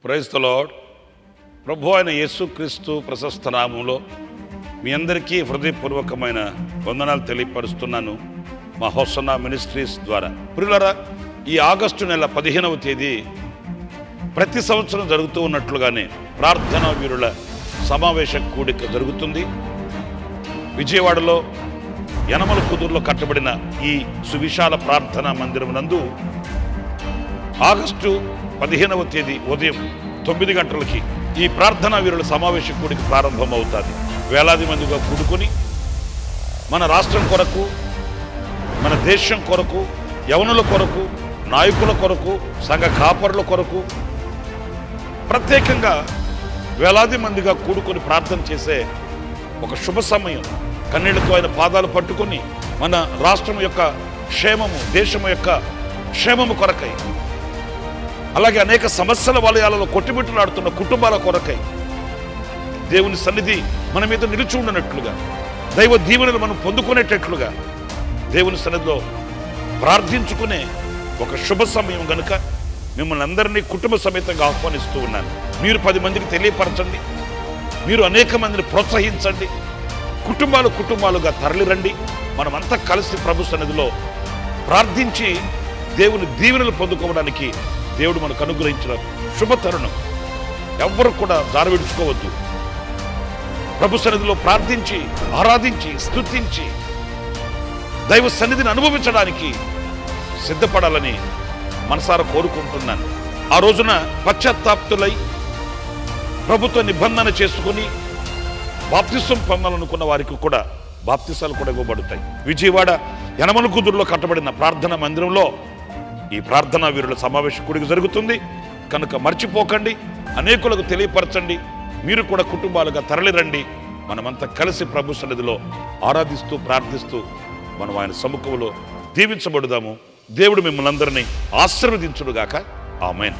Praise the lord. ప్రభు అయిన యేసుక్రీస్తు ప్రశస్త నామములో మీ అందరికీ హృదయపూర్వకమైన వందనాలు తెలియపరుస్తున్నాను మా హోసన్నా మినిస్ట్రీస్ ద్వారా. ప్రియులారా, ఈ ఆగస్టు నెల 15వ తేదీ ప్రతి సంవత్సరం జరుగుతూ ఉన్నట్లుగానే ప్రార్థనా వీరుల సమావేశ కూడిక జరుగుతుంది. విజయవాడలో యనమల కుదురులో కట్టబడిన ఈ సువిశాల ప్రార్థనా మందిరం నందు ఆగస్టు 15వ తేదీ ఉదయం 9 గంటలకి ఈ ప్రార్థనా వీరుల సమావేశ కూడిక ప్రారంభమవుతుంది. వేలాది మందిగా కూడుకొని మన రాష్ట్రం కొరకు, మన దేశం కొరకు, యవనుల కొరకు, నాయకుల కొరకు, సంఘ కాపరుల కొరకు ప్రత్యేకంగా వేలాది మందిగా కూడుకొని ప్రార్థన చేసే ఒక శుభ సమయం. కన్నీళ్లతో ఆయన పాదాలు పట్టుకొని మన రాష్ట్రం యొక్క క్షేమము, దేశం యొక్క క్షేమము కొరకై, అలాగే అనేక సమస్యల వలయాలలో కొట్టుమిట్టులాడుతున్న కుటుంబాల కొరకై దేవుని సన్నిధి మన మీద నిలిచి ఉండనట్లుగా, దైవ దీవెనలు మనం పొందుకునేటట్లుగా దేవుని సన్నిధిలో ప్రార్థించుకునే ఒక శుభ సమయం గనుక మిమ్మల్ని అందరినీ కుటుంబ సమేతంగా ఆహ్వానిస్తూ ఉన్నాను. మీరు 10 మందికి తెలియపరచండి, మీరు అనేక మందిని ప్రోత్సహించండి, కుటుంబాలుగా తరలిరండి. మనమంతా కలిసి ప్రభు సన్నిధిలో ప్రార్థించి దేవుని దీవెనలు పొందుకోవడానికి దేవుడు మనకు అనుగ్రహించిన శుభ తరుణం. ఎవ్వరు కూడా జారవిడుచుకోవద్దు. ప్రభు సన్నిధిలో ప్రార్థించి, ఆరాధించి, స్తుతించి దైవ సన్నిధిని అనుభవించడానికి సిద్ధపడాలని మనసారా కోరుకుంటున్నాను. ఆ రోజున పశ్చాత్తాప్తులై ప్రభుత్వ నిబంధన చేసుకుని బాప్తిసం పొందాలనుకున్న వారికి కూడా బాప్తిసాలు కూడా ఇవ్వబడతాయి. విజయవాడ యనమల కుదురులో కట్టబడిన ప్రార్థనా మందిరంలో ఈ ప్రార్థనా వీరుల సమావేశ కూడిక జరుగుతుంది కనుక మర్చిపోకండి, అనేకులకు తెలియపరచండి. మీరు కూడా కుటుంబాలుగా తరలిరండి. మనమంతా కలిసి ప్రభు సన్నిధిలో ఆరాధిస్తూ, ప్రార్థిస్తూ మనం ఆయన సముఖంలో దీవించబడుదాము. దేవుడు మిమ్మల్ని అందరినీ ఆశీర్వదించుడుగాక. ఆమేన్.